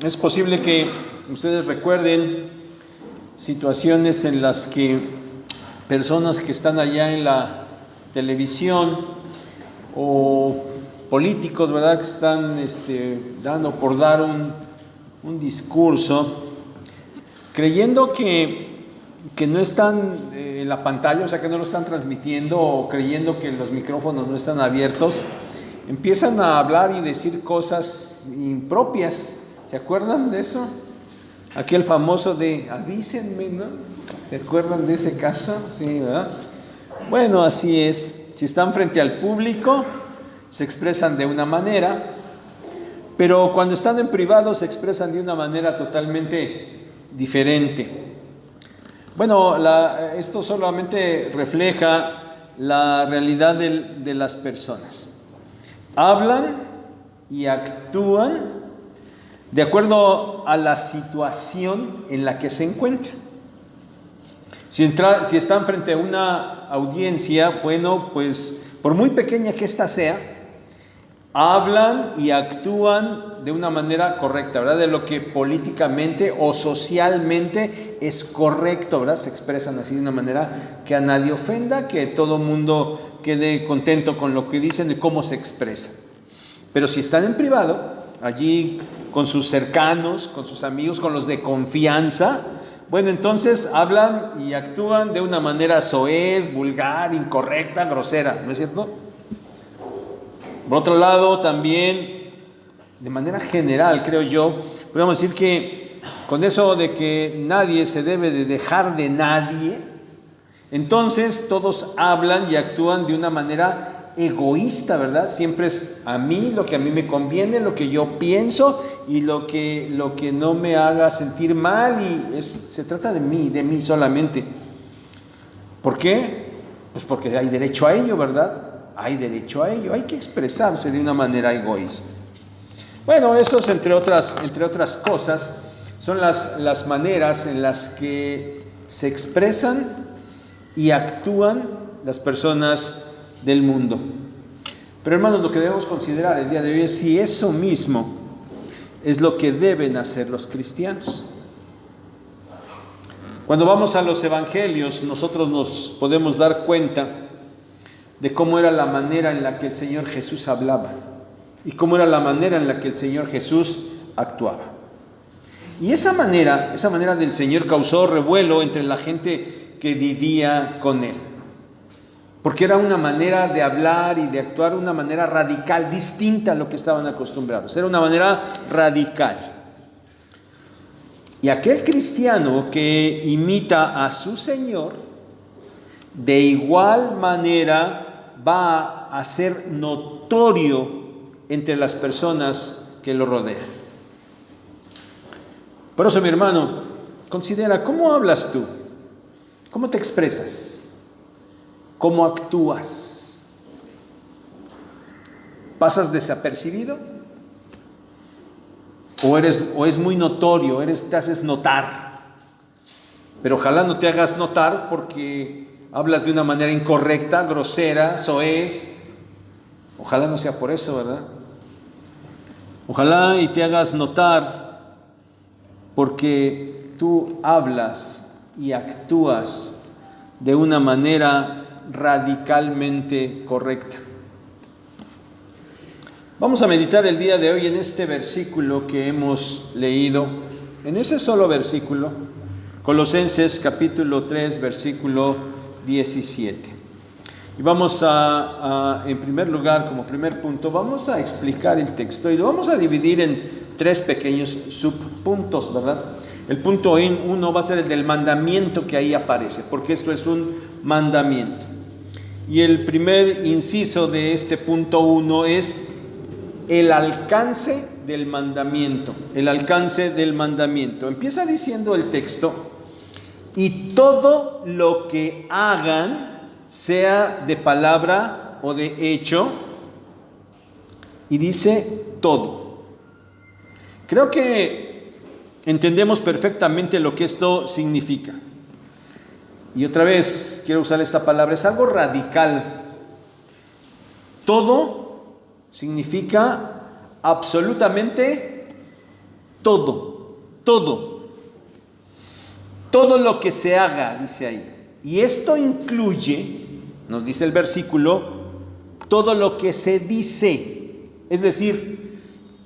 Es posible que ustedes recuerden situaciones en las que personas que están allá en la televisión o políticos, ¿verdad?, que están dando por dar un discurso, creyendo que no están en la pantalla, o sea, que no lo están transmitiendo, o creyendo que los micrófonos no están abiertos, empiezan a hablar y decir cosas impropias. ¿Se acuerdan de eso? Aquel famoso de avísenme, ¿no? ¿Se acuerdan de ese caso? Sí, ¿verdad? Bueno, así es. Si están frente al público, se expresan de una manera, pero cuando están en privado se expresan de una manera totalmente diferente. Bueno, esto solamente refleja la realidad de las personas. Hablan y actúan de acuerdo a la situación en la que se encuentran. Si están frente a una audiencia, bueno, pues por muy pequeña que ésta sea, hablan y actúan de una manera correcta, ¿verdad? De lo que políticamente o socialmente es correcto, ¿verdad? Se expresan así de una manera que a nadie ofenda, que todo mundo quede contento con lo que dicen y cómo se expresan. Pero si están en privado, allí con sus cercanos, con sus amigos, con los de confianza, bueno, entonces hablan y actúan de una manera soez, vulgar, incorrecta, grosera, ¿no es cierto? Por otro lado, también, de manera general, creo yo, podemos decir que con eso de que nadie se debe de dejar de nadie, entonces todos hablan y actúan de una manera egoísta, ¿verdad? Siempre es a mí, lo que a mí me conviene, lo que yo pienso y lo que no me haga sentir mal, y se trata de mí solamente. ¿Por qué? Pues porque hay derecho a ello, ¿verdad? Hay derecho a ello, hay que expresarse de una manera egoísta. Bueno, esos entre otras cosas son las maneras en las que se expresan y actúan las personas del mundo. Pero hermanos, lo que debemos considerar el día de hoy es si eso mismo es lo que deben hacer los cristianos. Cuando vamos a los evangelios, nosotros nos podemos dar cuenta de cómo era la manera en la que el Señor Jesús hablaba y cómo era la manera en la que el Señor Jesús actuaba. Y esa manera del Señor causó revuelo entre la gente que vivía con Él, porque era una manera de hablar y de actuar, una manera radical, distinta a lo que estaban acostumbrados. Era una manera radical. Y aquel cristiano que imita a su Señor, de igual manera va a ser notorio entre las personas que lo rodean. Por eso, mi hermano, considera cómo hablas tú, cómo te expresas, cómo actúas. ¿Pasas desapercibido? ¿O es muy notorio, te haces notar? Pero ojalá no te hagas notar porque hablas de una manera incorrecta, grosera, soez. Ojalá no sea por eso, ¿verdad? Ojalá y te hagas notar porque tú hablas y actúas de una manera radicalmente correcta. Vamos a meditar el día de hoy en este versículo que hemos leído, en ese solo versículo, Colosenses capítulo 3, versículo 17. Y vamos en primer lugar, como primer punto, vamos a explicar el texto y lo vamos a dividir en tres pequeños subpuntos, ¿verdad? El punto 1 va a ser el del mandamiento que ahí aparece, porque esto es un mandamiento. Y el primer inciso de este punto 1 es el alcance del mandamiento. El alcance del mandamiento. Empieza diciendo el texto: y todo lo que hagan, sea de palabra o de hecho, y dice todo. Creo que entendemos perfectamente lo que esto significa. Y otra vez quiero usar esta palabra, es algo radical. Todo significa absolutamente todo, todo, todo lo que se haga, dice ahí. Y esto incluye, nos dice el versículo, todo lo que se dice, es decir,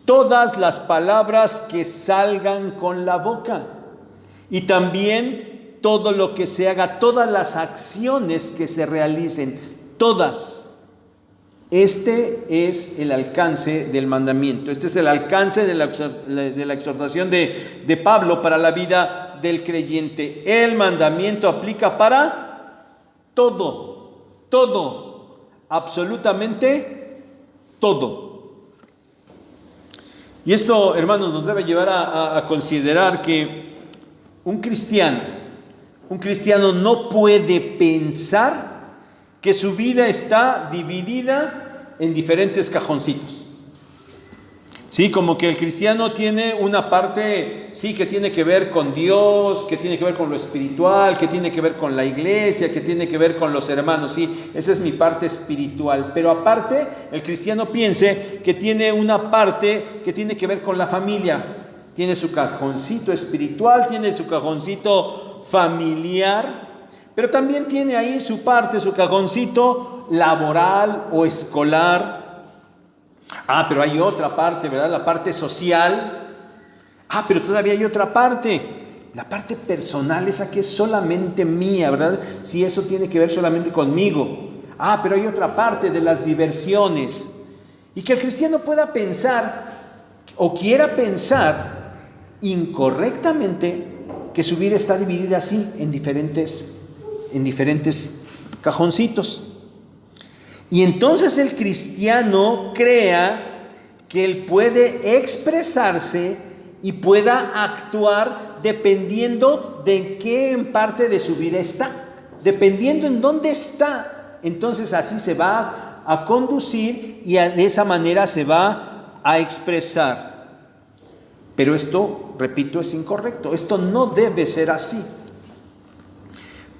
todas las palabras que salgan con la boca y también todo lo que se haga, todas las acciones que se realicen, todas. Este es el alcance del mandamiento, este es el alcance de la exhortación de Pablo para la vida del creyente. El mandamiento aplica para todo, todo, absolutamente todo. Y esto, hermanos, nos debe llevar a considerar que un cristiano no puede pensar que su vida está dividida en diferentes cajoncitos. Sí, como que el cristiano tiene una parte, sí, que tiene que ver con Dios, que tiene que ver con lo espiritual, que tiene que ver con la iglesia, que tiene que ver con los hermanos. Sí, esa es mi parte espiritual. Pero aparte, el cristiano piense que tiene una parte que tiene que ver con la familia. Tiene su cajoncito espiritual, tiene su cajoncito familiar, pero también tiene ahí su parte, su cajoncito laboral o escolar. Pero hay otra parte, ¿verdad? La parte social. Pero todavía hay otra parte. La parte personal, esa que es solamente mía, ¿verdad? Si eso tiene que ver solamente conmigo. Pero hay otra parte de las diversiones. Y que el cristiano pueda pensar o quiera pensar incorrectamente que su vida está dividida así en diferentes cajoncitos. Y entonces el cristiano crea que él puede expresarse y pueda actuar dependiendo de en qué parte de su vida está, dependiendo en dónde está. Entonces así se va a conducir y de esa manera se va a expresar. Pero esto, repito, es incorrecto. Esto no debe ser así.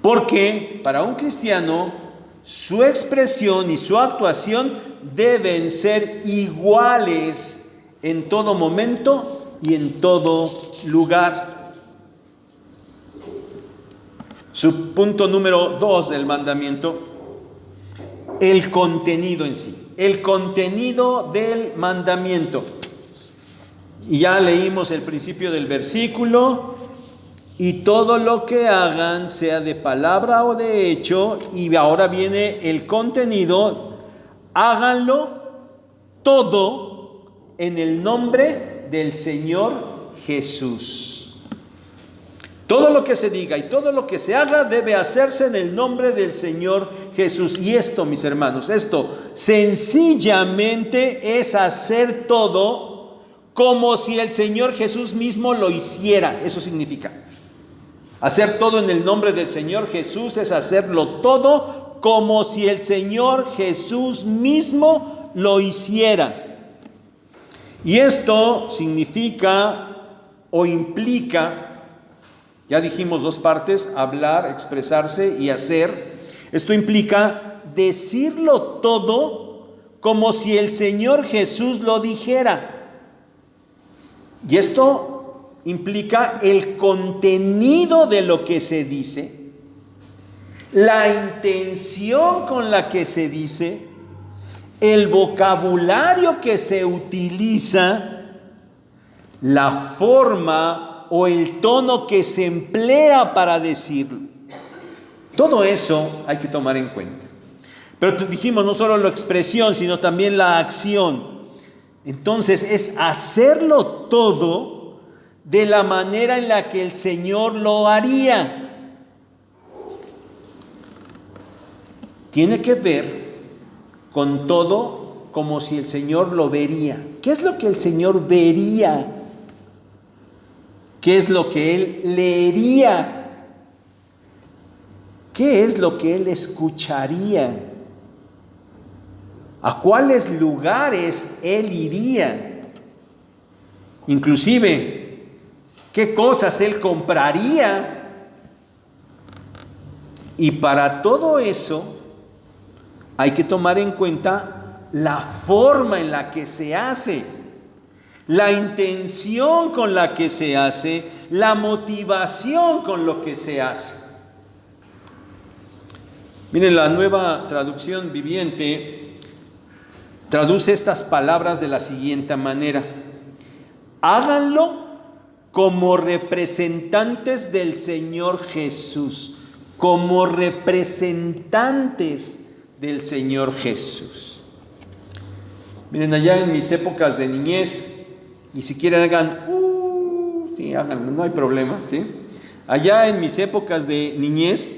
Porque para un cristiano, su expresión y su actuación deben ser iguales en todo momento y en todo lugar. Su punto número 2 del mandamiento, el contenido en sí. El contenido del mandamiento. Y ya leímos el principio del versículo. Y todo lo que hagan, sea de palabra o de hecho, y ahora viene el contenido, háganlo todo en el nombre del Señor Jesús. Todo lo que se diga y todo lo que se haga debe hacerse en el nombre del Señor Jesús. Y esto, mis hermanos, esto sencillamente es hacer todo como si el Señor Jesús mismo lo hiciera. Eso significa. Hacer todo en el nombre del Señor Jesús es hacerlo todo como si el Señor Jesús mismo lo hiciera. Y esto significa o implica, ya dijimos dos partes, hablar, expresarse y hacer. Esto implica decirlo todo como si el Señor Jesús lo dijera. Y esto implica el contenido de lo que se dice, la intención con la que se dice, el vocabulario que se utiliza, la forma o el tono que se emplea para decirlo. Todo eso hay que tomar en cuenta. Pero dijimos no solo la expresión, sino también la acción. Entonces es hacerlo todo de la manera en la que el Señor lo haría. Tiene que ver con todo como si el Señor lo vería. ¿Qué es lo que el Señor vería? ¿Qué es lo que Él leería? ¿Qué es lo que Él escucharía? ¿A cuáles lugares Él iría? Inclusive, ¿qué cosas Él compraría? Y para todo eso hay que tomar en cuenta la forma en la que se hace, la intención con la que se hace, la motivación con lo que se hace. Miren, la Nueva Traducción Viviente traduce estas palabras de la siguiente manera: háganlo como representantes del Señor Jesús, como representantes del Señor Jesús. Miren, allá en mis épocas de niñez, y si quieren hagan, sí, háganlo, no hay problema, ¿sí? Allá en mis épocas de niñez,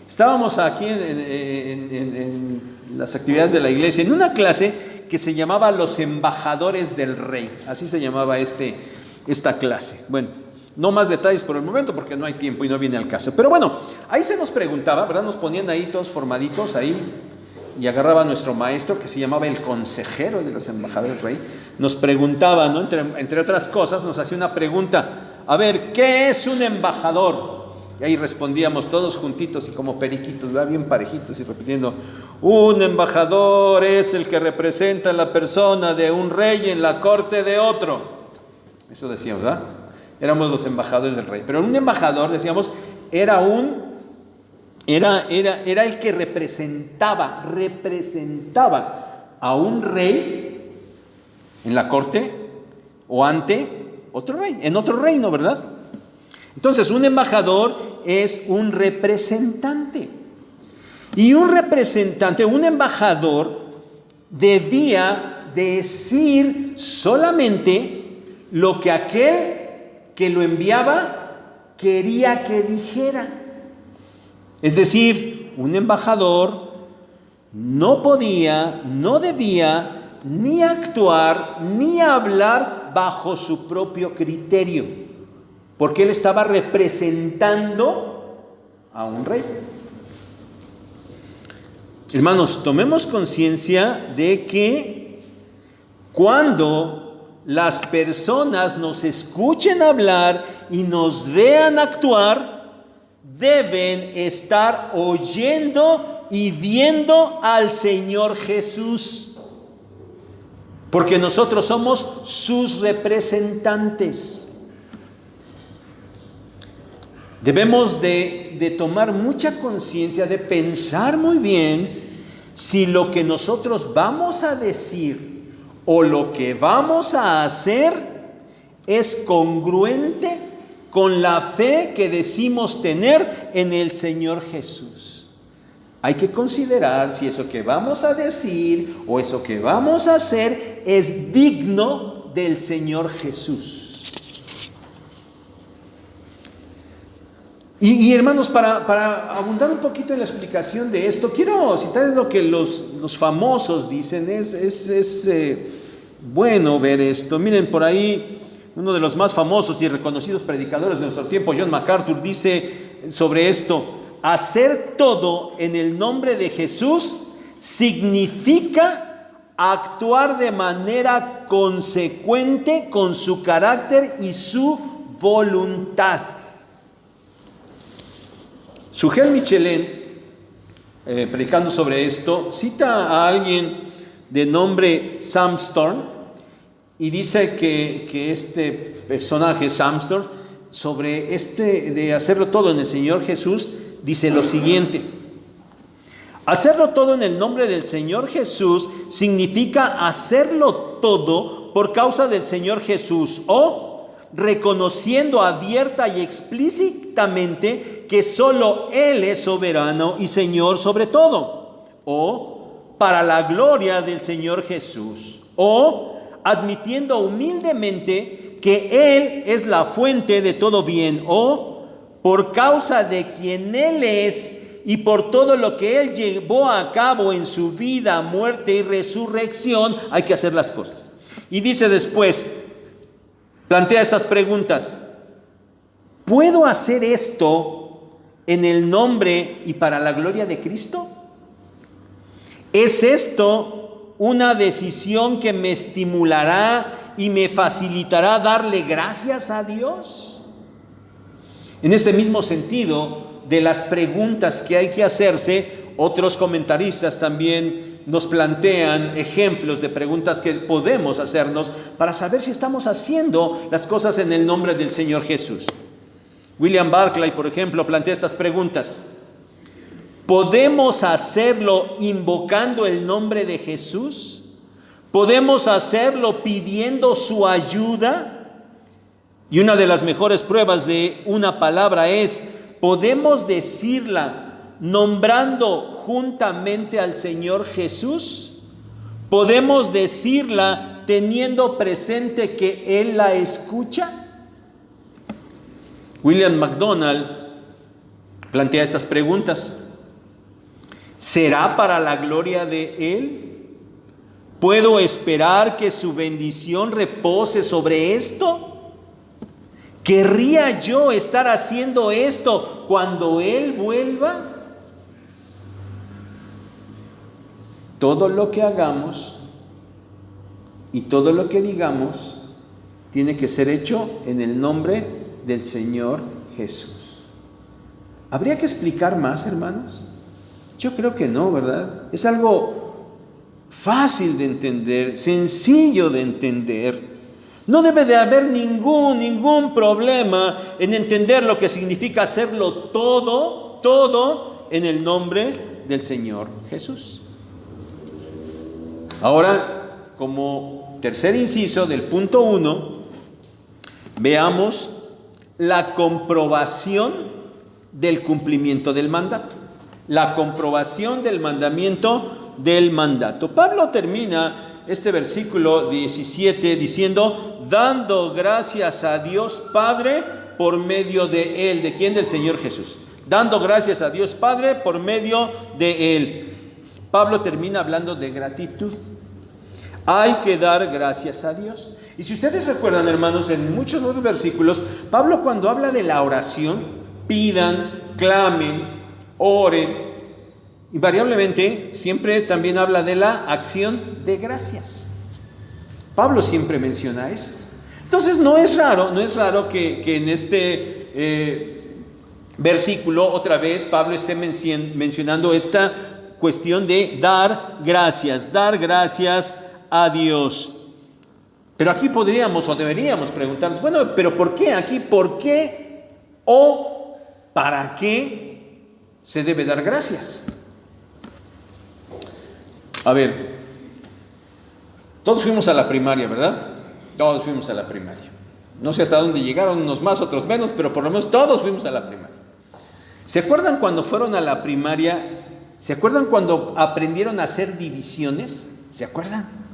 estábamos aquí en las actividades de la iglesia, en una clase que se llamaba Los Embajadores del Rey, así se llamaba esta clase. Bueno, no más detalles por el momento porque no hay tiempo y no viene al caso. Pero bueno, ahí se nos preguntaba, ¿verdad? Nos ponían ahí todos formaditos ahí y agarraba a nuestro maestro que se llamaba el consejero de los embajadores del rey. Nos preguntaba, ¿no? Entre otras cosas, nos hacía una pregunta. A ver, ¿qué es un embajador? Y ahí respondíamos todos juntitos y como periquitos, ¿verdad? Bien parejitos y repitiendo: un embajador es el que representa a la persona de un rey en la corte de otro. Eso decíamos, ¿verdad? Éramos los embajadores del rey. Pero un embajador, decíamos, era el que representaba a un rey en la corte o ante otro rey, en otro reino, ¿verdad? Entonces, un embajador es un representante. Y un embajador debía decir solamente lo que aquel que lo enviaba quería que dijera. Es decir, un embajador no podía, no debía ni actuar ni hablar bajo su propio criterio, porque él estaba representando a un rey. Hermanos, tomemos conciencia de que cuando las personas nos escuchen hablar y nos vean actuar, deben estar oyendo y viendo al Señor Jesús, porque nosotros somos sus representantes. Debemos de tomar mucha conciencia, de pensar muy bien si lo que nosotros vamos a decir o lo que vamos a hacer es congruente con la fe que decimos tener en el Señor Jesús. Hay que considerar si eso que vamos a decir o eso que vamos a hacer es digno del Señor Jesús. Y hermanos, para abundar un poquito en la explicación de esto, quiero citar lo que los famosos dicen. Es bueno ver esto. Miren, por ahí uno de los más famosos y reconocidos predicadores de nuestro tiempo, John MacArthur, dice sobre esto: hacer todo en el nombre de Jesús significa actuar de manera consecuente con su carácter y su voluntad. Sugel Michelin, predicando sobre esto, cita a alguien de nombre Sam Storm y dice que este personaje, Sam Storm, sobre de hacerlo todo en el Señor Jesús, dice lo siguiente: hacerlo todo en el nombre del Señor Jesús significa hacerlo todo por causa del Señor Jesús, o reconociendo abierta y explícitamente que solo Él es soberano y Señor sobre todo, o para la gloria del Señor Jesús, o admitiendo humildemente que Él es la fuente de todo bien, o por causa de quien Él es y por todo lo que Él llevó a cabo en su vida, muerte y resurrección, hay que hacer las cosas. Y dice después, plantea estas preguntas: ¿puedo hacer esto en el nombre y para la gloria de Cristo? ¿Es esto una decisión que me estimulará y me facilitará darle gracias a Dios? En este mismo sentido de las preguntas que hay que hacerse, otros comentaristas también nos plantean ejemplos de preguntas que podemos hacernos para saber si estamos haciendo las cosas en el nombre del Señor Jesús. William Barclay, por ejemplo, plantea estas preguntas. ¿Podemos hacerlo invocando el nombre de Jesús? ¿Podemos hacerlo pidiendo su ayuda? Y una de las mejores pruebas de una palabra es, ¿podemos decirla nombrando juntamente al Señor Jesús? ¿Podemos decirla teniendo presente que Él la escucha? William MacDonald plantea estas preguntas. ¿Será para la gloria de Él? ¿Puedo esperar que su bendición repose sobre esto? ¿Querría yo estar haciendo esto cuando Él vuelva? Todo lo que hagamos y todo lo que digamos tiene que ser hecho en el nombre del Señor Jesús. ¿Habría que explicar más, hermanos? Yo creo que no, ¿verdad? Es algo fácil de entender, sencillo de entender. No debe de haber ningún problema en entender lo que significa hacerlo todo en el nombre del Señor Jesús. Ahora, como tercer inciso del punto 1, veamos la comprobación del cumplimiento del mandato. La comprobación del mandamiento del mandato. Pablo termina este versículo 17 diciendo, dando gracias a Dios Padre por medio de Él. ¿De quién? Del Señor Jesús. Dando gracias a Dios Padre por medio de Él. Pablo termina hablando de gratitud. Hay que dar gracias a Dios. Y si ustedes recuerdan, hermanos, en muchos otros versículos, Pablo cuando habla de la oración, pidan, clamen, oren, invariablemente siempre también habla de la acción de gracias. Pablo siempre menciona esto. Entonces no es raro que en este versículo otra vez Pablo esté mencionando esta cuestión de dar gracias a Dios. Pero aquí podríamos o deberíamos preguntarnos, bueno, pero ¿por qué aquí? ¿Por qué o para qué se debe dar gracias? A ver, todos fuimos a la primaria, ¿verdad? Todos fuimos a la primaria. No sé hasta dónde llegaron, unos más, otros menos, pero por lo menos todos fuimos a la primaria. ¿Se acuerdan cuando fueron a la primaria? ¿Se acuerdan cuando aprendieron a hacer divisiones? ¿Se acuerdan?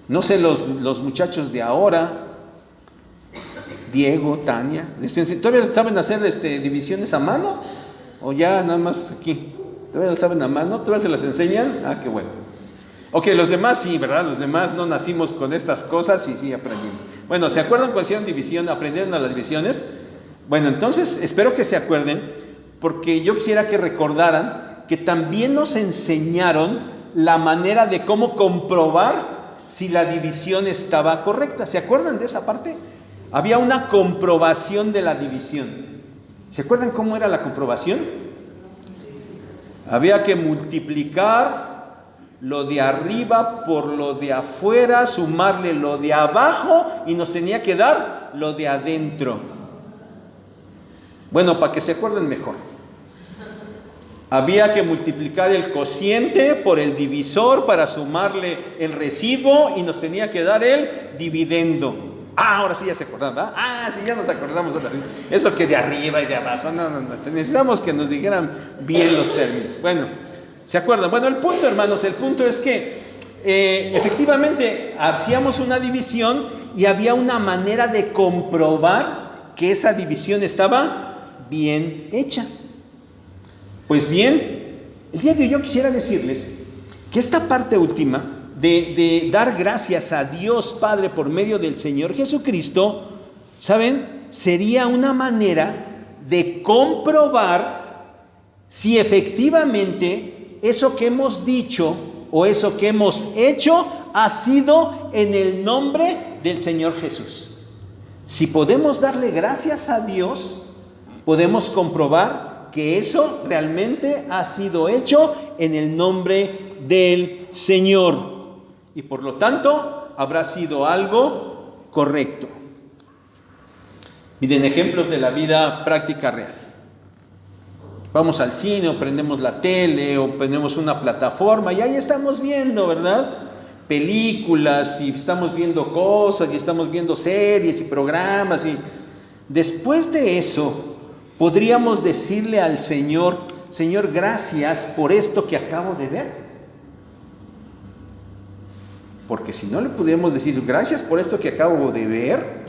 No sé, los muchachos de ahora, Diego, Tania, ¿todavía saben hacer divisiones a mano? ¿O ya nada más aquí? ¿Todavía las saben a mano? ¿Todavía se las enseñan? Ah, qué bueno. Ok, los demás sí, ¿verdad? Los demás no nacimos con estas cosas y sí aprendimos. Bueno, ¿se acuerdan cuando hicieron división? ¿Aprendieron a las divisiones? Bueno, entonces espero que se acuerden, porque yo quisiera que recordaran que también nos enseñaron la manera de cómo comprobar si la división estaba correcta. ¿Se acuerdan de esa parte? Había una comprobación de la división. ¿Se acuerdan cómo era la comprobación? Había que multiplicar lo de arriba por lo de afuera, sumarle lo de abajo y nos tenía que dar lo de adentro. Bueno, para que se acuerden mejor. Había que multiplicar el cociente por el divisor para sumarle el residuo y nos tenía que dar el dividendo. Ah, ahora sí ya se acordaron, ¿verdad? Ah, sí, ya nos acordamos. Eso que de arriba y de abajo. No. Necesitamos que nos dijeran bien los términos. Bueno, ¿se acuerdan? Bueno, el punto, hermanos, el punto es que efectivamente hacíamos una división y había una manera de comprobar que esa división estaba bien hecha. Pues bien, el día de hoy yo quisiera decirles que esta parte última de dar gracias a Dios Padre por medio del Señor Jesucristo, ¿saben? Sería una manera de comprobar si efectivamente eso que hemos dicho o eso que hemos hecho ha sido en el nombre del Señor Jesús. Si podemos darle gracias a Dios, podemos comprobar que eso realmente ha sido hecho en el nombre del Señor. Y por lo tanto, habrá sido algo correcto. Miren, ejemplos de la vida práctica real. Vamos al cine, o prendemos la tele, o prendemos una plataforma, y ahí estamos viendo, ¿verdad? Películas, y estamos viendo cosas, y estamos viendo series y programas, y después de eso, podríamos decirle al Señor: Señor, gracias por esto que acabo de ver. Porque si no le pudiéramos decir gracias por esto que acabo de ver,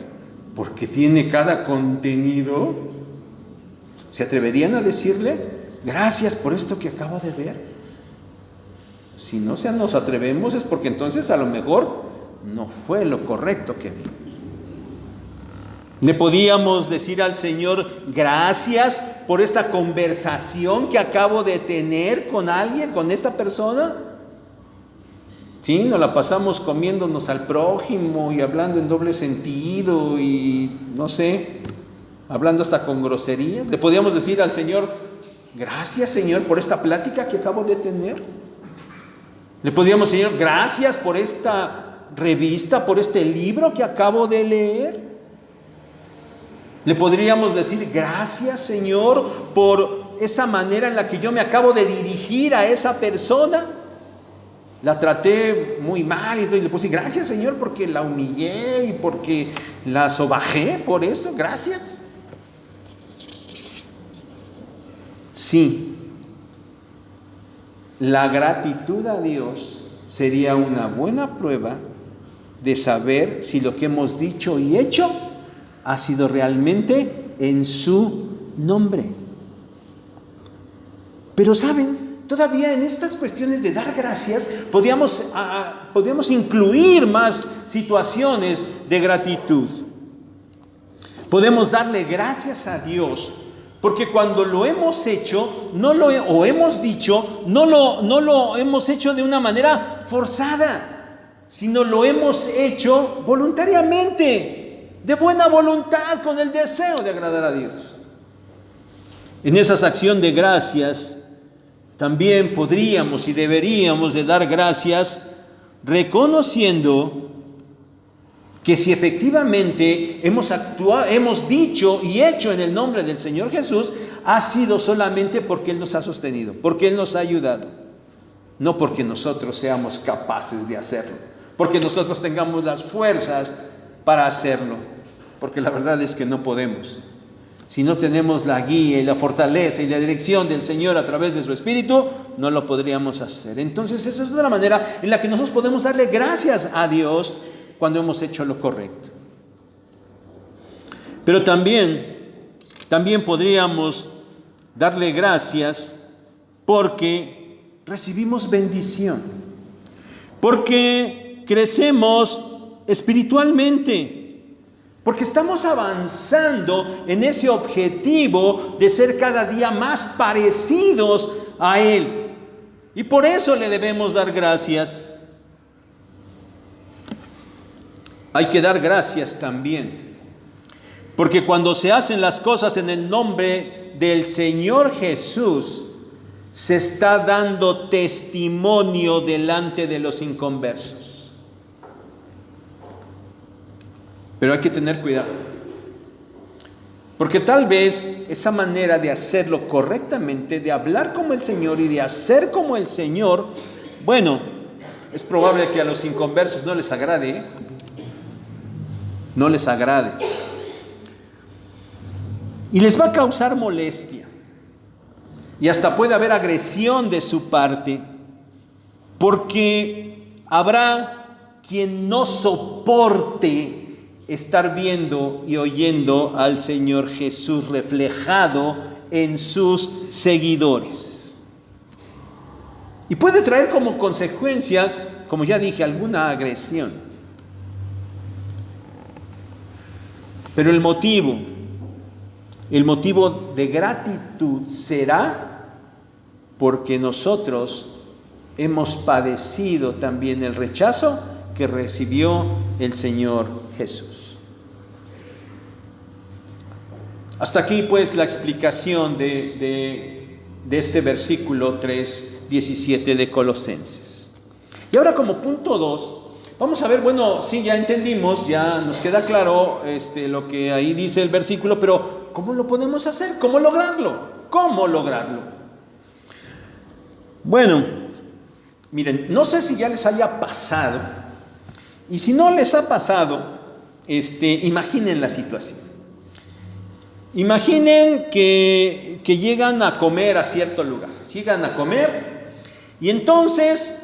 porque tiene cada contenido, ¿se atreverían a decirle gracias por esto que acabo de ver? Si no nos atrevemos es porque entonces a lo mejor no fue lo correcto que vimos. Le podíamos decir al Señor gracias por esta conversación que acabo de tener con alguien, con esta persona. Sí, nos la pasamos comiéndonos al prójimo y hablando en doble sentido y no sé, hablando hasta con grosería. Le podíamos decir al Señor gracias, Señor, por esta plática que acabo de tener. Le podíamos decir Señor, gracias por esta revista, por este libro que acabo de leer. Le podríamos decir gracias, Señor, por esa manera en la que yo me acabo de dirigir a esa persona. La traté muy mal y le puedo decir gracias, Señor, porque la humillé y porque la sobajé, por eso, gracias. Sí, la gratitud a Dios sería una buena prueba de saber si lo que hemos dicho y hecho ha sido realmente en su nombre. Pero ¿saben? Todavía en estas cuestiones de dar gracias podríamos incluir más situaciones de gratitud. Podemos darle gracias a Dios porque cuando lo hemos hecho o hemos dicho, no lo hemos hecho de una manera forzada, sino lo hemos hecho voluntariamente, de buena voluntad, con el deseo de agradar a Dios. En esa acción de gracias también podríamos y deberíamos de dar gracias reconociendo que si efectivamente hemos dicho y hecho en el nombre del Señor Jesús, ha sido solamente porque Él nos ha sostenido, porque Él nos ha ayudado, no porque nosotros seamos capaces de hacerlo, porque nosotros tengamos las fuerzas para hacerlo, porque la verdad es que no podemos. Si no tenemos la guía y la fortaleza y la dirección del Señor a través de su Espíritu, no lo podríamos hacer. Entonces esa es otra manera en la que nosotros podemos darle gracias a Dios cuando hemos hecho lo correcto. Pero también podríamos darle gracias porque recibimos bendición, porque crecemos espiritualmente, porque estamos avanzando en ese objetivo de ser cada día más parecidos a Él. Y por eso le debemos dar gracias. Hay que dar gracias también, porque cuando se hacen las cosas en el nombre del Señor Jesús, se está dando testimonio delante de los inconversos. Pero hay que tener cuidado, porque tal vez esa manera de hacerlo correctamente, de hablar como el Señor y de hacer como el Señor, bueno, es probable que a los inconversos no les agrade, y les va a causar molestia, y hasta puede haber agresión de su parte, porque habrá quien no soporte estar viendo y oyendo al Señor Jesús reflejado en sus seguidores. Y puede traer como consecuencia, como ya dije, alguna agresión. Pero el motivo de gratitud será porque nosotros hemos padecido también el rechazo que recibió el Señor Jesús. Hasta aquí pues la explicación de este versículo 3:17 de Colosenses. Y ahora como punto 2, vamos a ver, bueno, sí, ya entendimos, ya nos queda claro lo que ahí dice el versículo, pero ¿cómo lo podemos hacer? ¿Cómo lograrlo? ¿Cómo lograrlo? Bueno, miren, no sé si ya les haya pasado, y si no les ha pasado, imaginen la situación. Imaginen que llegan a comer a cierto lugar, llegan a comer y entonces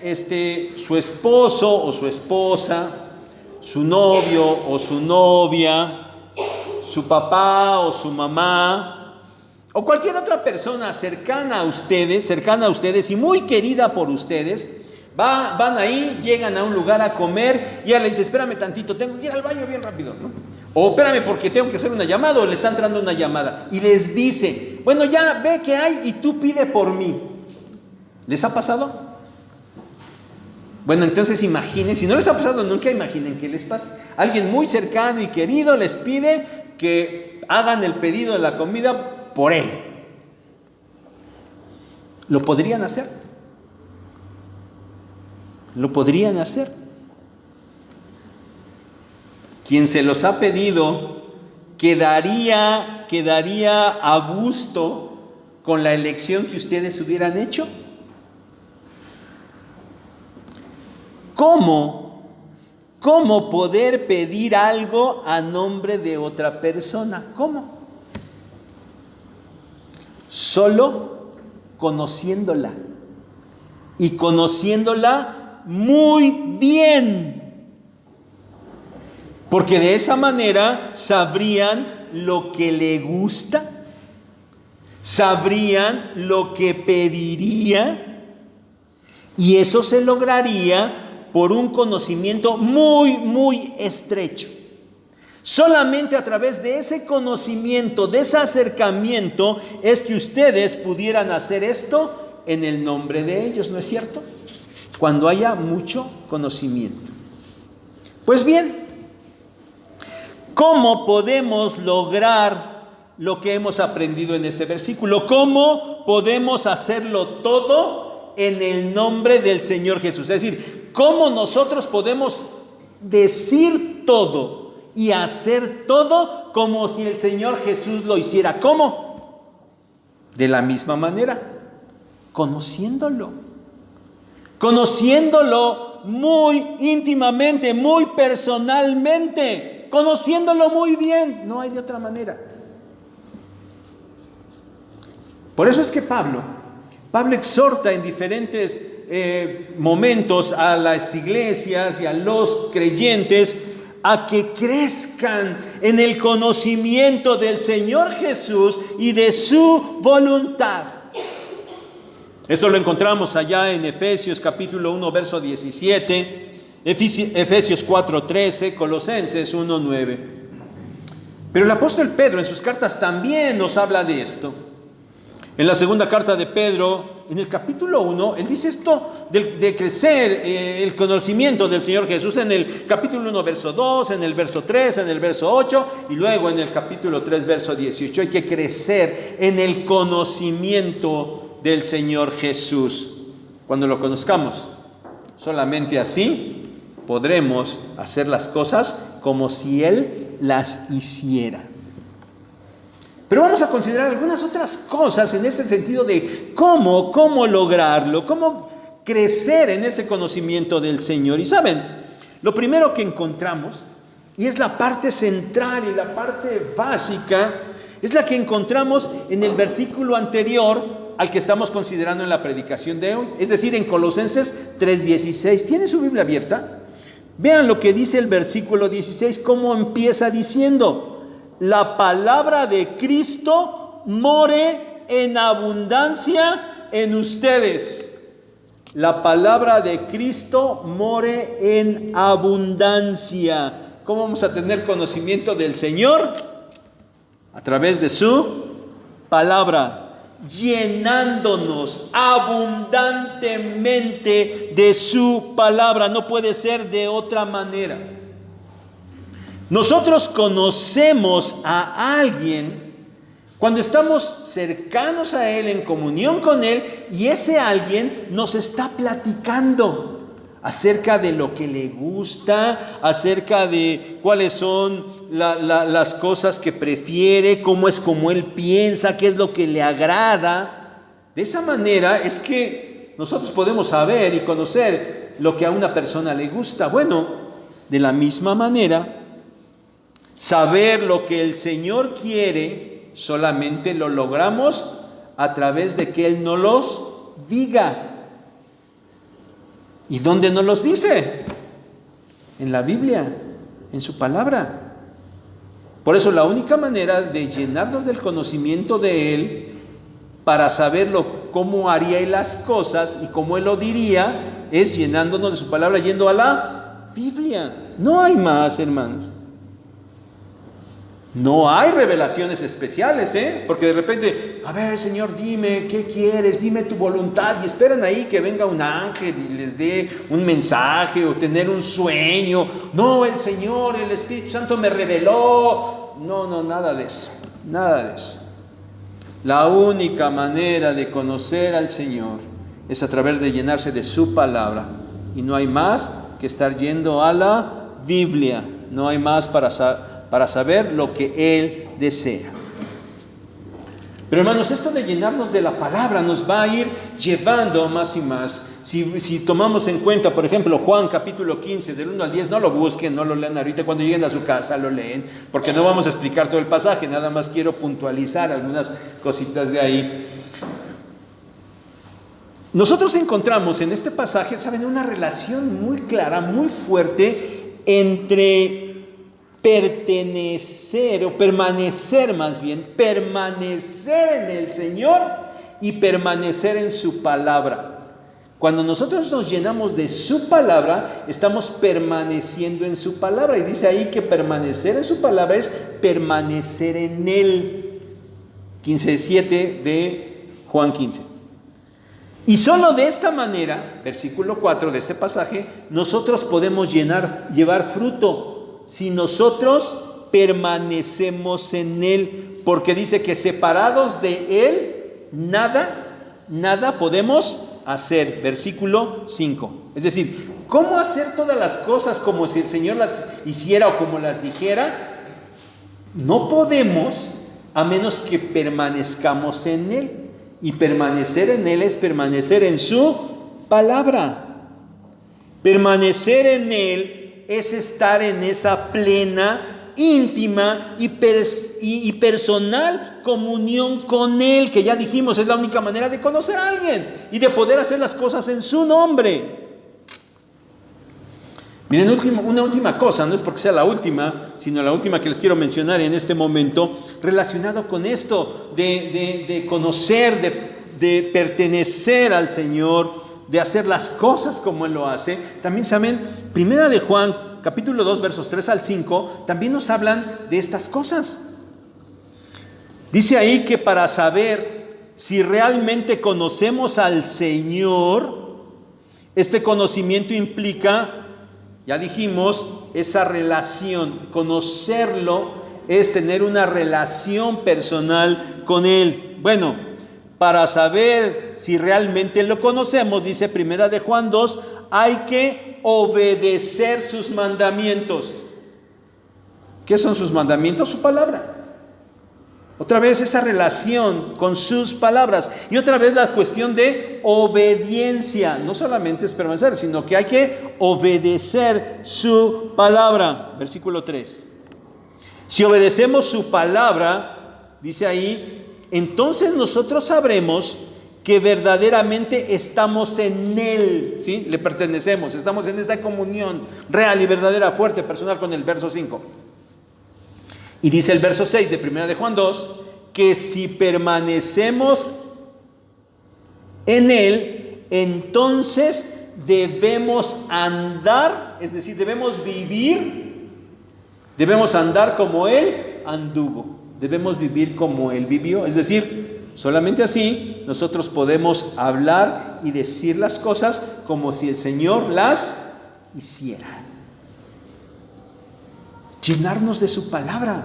su esposo o su esposa, su novio o su novia, su papá o su mamá o cualquier otra persona cercana a ustedes y muy querida por ustedes, van ahí, llegan a un lugar a comer y ella le dice: espérame tantito, tengo que ir al baño bien rápido, ¿no? O espérame porque tengo que hacer una llamada, o le está entrando una llamada. Y les dice: bueno, ya ve qué hay y tú pide por mí. ¿Les ha pasado? Bueno, entonces imaginen, si no les ha pasado nunca, imaginen que les pasa. Alguien muy cercano y querido les pide que hagan el pedido de la comida por él. ¿Lo podrían hacer? ¿Lo podrían hacer? Quien se los ha pedido quedaría a gusto con la elección que ustedes hubieran hecho. ¿Cómo poder pedir algo a nombre de otra persona? ¿Cómo? Solo conociéndola, y conociéndola muy bien. Porque de esa manera sabrían lo que le gusta, sabrían lo que pediría, y eso se lograría por un conocimiento muy, muy estrecho. Solamente a través de ese conocimiento, de ese acercamiento, es que ustedes pudieran hacer esto en el nombre de ellos, ¿no es cierto? Cuando haya mucho conocimiento. Pues bien, ¿cómo podemos lograr lo que hemos aprendido en este versículo? ¿Cómo podemos hacerlo todo en el nombre del Señor Jesús? Es decir, ¿cómo nosotros podemos decir todo y hacer todo como si el Señor Jesús lo hiciera? ¿Cómo? De la misma manera, conociéndolo muy íntimamente, muy personalmente, conociéndolo muy bien. No hay de otra manera. Por eso es que Pablo exhorta en diferentes momentos a las iglesias y a los creyentes a que crezcan en el conocimiento del Señor Jesús y de su voluntad. Esto lo encontramos allá en Efesios capítulo 1, verso 17, Efesios 4, 13, Colosenses 1, 9. Pero el apóstol Pedro en sus cartas también nos habla de esto. En la segunda carta de Pedro, en el capítulo 1, él dice esto de crecer el conocimiento del Señor Jesús en el capítulo 1, verso 2, en el verso 3, en el verso 8 y luego en el capítulo 3, verso 18. Hay que crecer en el conocimiento del Señor Jesús. Cuando lo conozcamos, solamente así podremos hacer las cosas como si Él las hiciera. Pero vamos a considerar algunas otras cosas en ese sentido de cómo lograrlo, cómo crecer en ese conocimiento del Señor. Y saben, lo primero que encontramos, y es la parte central y la parte básica, es la que encontramos en el versículo anterior al que estamos considerando en la predicación de hoy, es decir, en Colosenses 3:16. ¿Tiene su Biblia abierta? Vean lo que dice el versículo 16, cómo empieza diciendo: la palabra de Cristo more en abundancia en ustedes. La palabra de Cristo more en abundancia. ¿Cómo vamos a tener conocimiento del Señor? A través de su palabra, llenándonos abundantemente de su palabra. No puede ser de otra manera. Nosotros conocemos a alguien Cuando estamos cercanos a Él, en comunión con Él, y ese alguien nos está platicando acerca de lo que le gusta, acerca de cuáles son las cosas que prefiere, cómo es como Él piensa, qué es lo que le agrada. De esa manera es que nosotros podemos saber y conocer lo que a una persona le gusta. Bueno, de la misma manera, saber lo que el Señor quiere solamente lo logramos a través de que Él nos los diga. ¿Y dónde nos los dice? En la Biblia, en su palabra. Por eso la única manera de llenarnos del conocimiento de Él, para saberlo cómo haría Él las cosas y cómo Él lo diría, es llenándonos de su palabra, yendo a la Biblia. No hay más, hermanos. No hay revelaciones especiales, porque de repente, a ver, Señor, dime, ¿qué quieres? Dime tu voluntad. Y esperan ahí que venga un ángel y les dé un mensaje o tener un sueño. No, el Señor, el Espíritu Santo me reveló. No, nada de eso, nada de eso. La única manera de conocer al Señor es a través de llenarse de su palabra. Y no hay más que estar yendo a la Biblia. No hay más para saber lo que Él desea. Pero hermanos, esto de llenarnos de la palabra nos va a ir llevando más y más. Si tomamos en cuenta, por ejemplo, Juan capítulo 15, del 1 al 10, no lo busquen, no lo lean ahorita, cuando lleguen a su casa lo leen, porque no vamos a explicar todo el pasaje, nada más quiero puntualizar algunas cositas de ahí. Nosotros encontramos en este pasaje, ¿saben?, una relación muy clara, muy fuerte entre pertenecer o permanecer, más bien, permanecer en el Señor y permanecer en su palabra. Cuando nosotros nos llenamos de su palabra, estamos permaneciendo en su palabra. Y dice ahí que permanecer en su palabra es permanecer en Él. 15:7 de Juan 15. Y solo de esta manera, versículo 4 de este pasaje, nosotros podemos llevar fruto. Si nosotros permanecemos en Él, porque dice que separados de Él, nada podemos hacer. Versículo 5. Es decir, ¿cómo hacer todas las cosas como si el Señor las hiciera o como las dijera? No podemos, a menos que permanezcamos en Él. Y permanecer en Él es permanecer en su palabra. Permanecer en Él es estar en esa plena, íntima y personal comunión con Él, que ya dijimos es la única manera de conocer a alguien y de poder hacer las cosas en su nombre. Miren, una última cosa, no es porque sea la última, sino la última que les quiero mencionar en este momento, relacionado con esto de conocer, de pertenecer al Señor, de hacer las cosas como Él lo hace. También saben, primera de Juan, capítulo 2, versos 3 al 5, también nos hablan de estas cosas. Dice ahí que para saber si realmente conocemos al Señor, este conocimiento implica, ya dijimos, esa relación. Conocerlo es tener una relación personal con Él. Bueno, para saber si realmente lo conocemos, dice primera de Juan 2, hay que obedecer sus mandamientos. ¿Qué son sus mandamientos? Su palabra. Otra vez esa relación con sus palabras. Y otra vez la cuestión de obediencia. No solamente es permanecer, sino que hay que obedecer su palabra. Versículo 3. Si obedecemos su palabra, dice ahí, entonces nosotros sabremos que verdaderamente estamos en Él, ¿sí? Le pertenecemos, estamos en esa comunión real y verdadera, fuerte, personal con el verso 5. Y dice el verso 6 de 1 de Juan 2, que si permanecemos en Él, entonces debemos andar, es decir, debemos vivir, debemos andar como Él anduvo, debemos vivir como Él vivió, es decir, solamente así nosotros podemos hablar y decir las cosas como si el Señor las hiciera. Llenarnos de su palabra.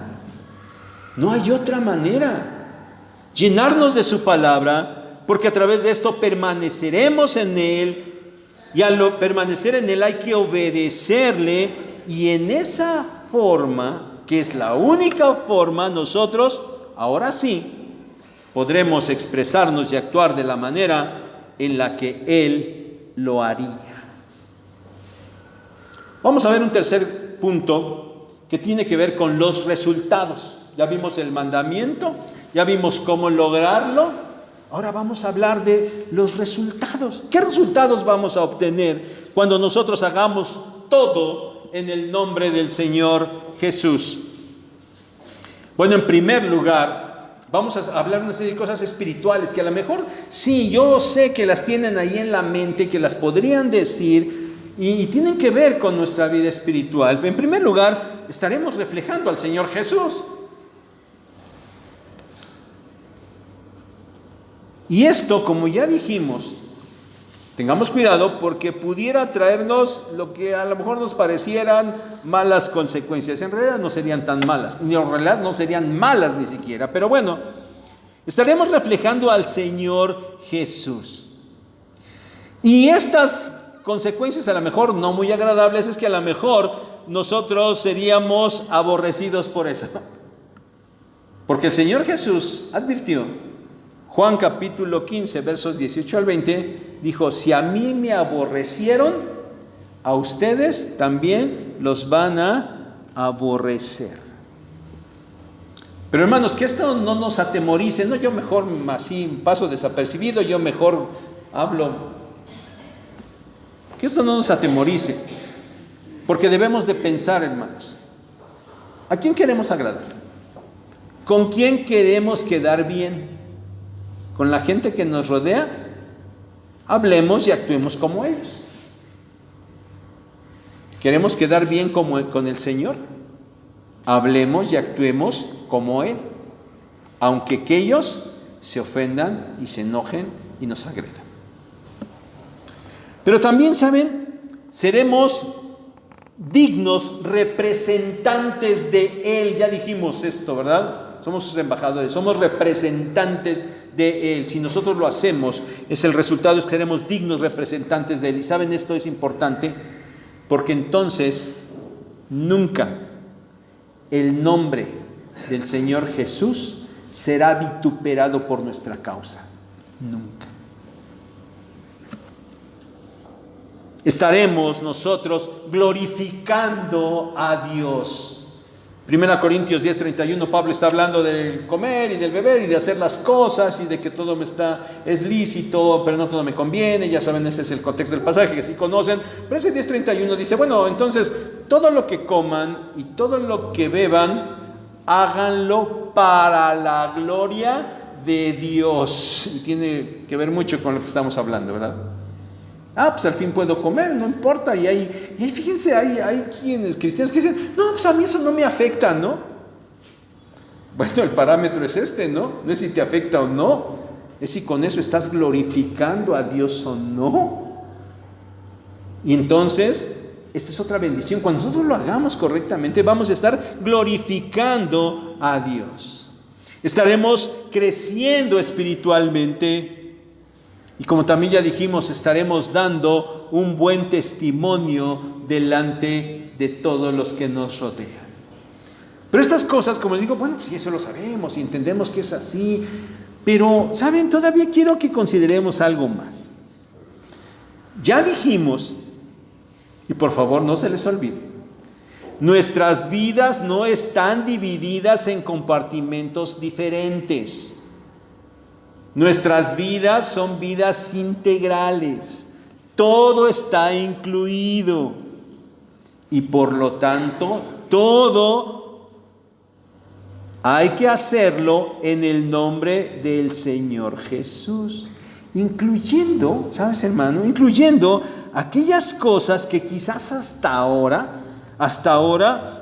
No hay otra manera. llenarnos de su palabra, porque a través de esto permaneceremos en Él, y al permanecer en Él hay que obedecerle, y en esa forma, que es la única forma, nosotros, ahora sí, podremos expresarnos y actuar de la manera en la que Él lo haría. Vamos a ver un tercer punto que tiene que ver con los resultados. Ya vimos el mandamiento, ya vimos cómo lograrlo. Ahora vamos a hablar de los resultados. ¿Qué resultados vamos a obtener cuando nosotros hagamos todo en el nombre del Señor Jesús? Bueno, en primer lugar, vamos a hablar de una serie de cosas espirituales que a lo mejor, sí, yo sé que las tienen ahí en la mente, que las podrían decir y tienen que ver con nuestra vida espiritual. En primer lugar, estaremos reflejando al Señor Jesús. Y esto, como ya dijimos, tengamos cuidado porque pudiera traernos lo que a lo mejor nos parecieran malas consecuencias. En realidad no serían tan malas, ni en realidad no serían malas ni siquiera. Pero bueno, estaremos reflejando al Señor Jesús. Y estas consecuencias a lo mejor no muy agradables es que a lo mejor nosotros seríamos aborrecidos por eso. Porque el Señor Jesús advirtió, Juan capítulo 15, versos 18 al 20, dijo, si a mí me aborrecieron, a ustedes también los van a aborrecer. Pero hermanos, que esto no nos atemorice, no, yo mejor así paso desapercibido, yo mejor hablo. Que esto no nos atemorice, porque debemos de pensar, hermanos, ¿a quién queremos agradar? ¿Con quién queremos quedar bien? ¿Con la gente que nos rodea? Hablemos y actuemos como ellos. ¿Queremos quedar bien con el Señor? Hablemos y actuemos como Él, aunque aquellos se ofendan y se enojen y nos agredan. Pero también, ¿saben? Seremos dignos representantes de Él. Ya dijimos esto, ¿verdad? Somos sus embajadores, somos representantes de Él. Si nosotros lo hacemos, el resultado es que seremos dignos representantes de Él. Y ¿saben? Esto es importante porque entonces nunca el nombre del Señor Jesús será vituperado por nuestra causa. Nunca. Estaremos nosotros glorificando a Dios. 1 Corintios 10:31, Pablo está hablando del comer y del beber y de hacer las cosas y de que todo es lícito, pero no todo me conviene. Ya saben, ese es el contexto del pasaje que sí conocen. Pero ese 10:31 dice, bueno, entonces todo lo que coman y todo lo que beban, háganlo para la gloria de Dios. Y tiene que ver mucho con lo que estamos hablando, ¿verdad? Pues al fin puedo comer, no importa. Y ahí fíjense, hay quienes cristianos que dicen, no, pues a mí eso no me afecta, ¿no? Bueno, el parámetro es ¿no? No es si te afecta o no, es si con eso estás glorificando a Dios o no. Y entonces, esta es otra bendición. Cuando nosotros lo hagamos correctamente, vamos a estar glorificando a Dios. Estaremos creciendo espiritualmente. Y como también ya dijimos, estaremos dando un buen testimonio delante de todos los que nos rodean. Pero estas cosas, como les digo, bueno, pues sí, eso lo sabemos y entendemos que es así. Pero, ¿saben? Todavía quiero que consideremos algo más. Ya dijimos, y por favor no se les olvide, nuestras vidas no están divididas en compartimentos diferentes. Nuestras vidas son vidas integrales. Todo está incluido. Y por lo tanto, todo hay que hacerlo en el nombre del Señor Jesús. Incluyendo, ¿sabes, hermano? Incluyendo aquellas cosas que quizás hasta ahora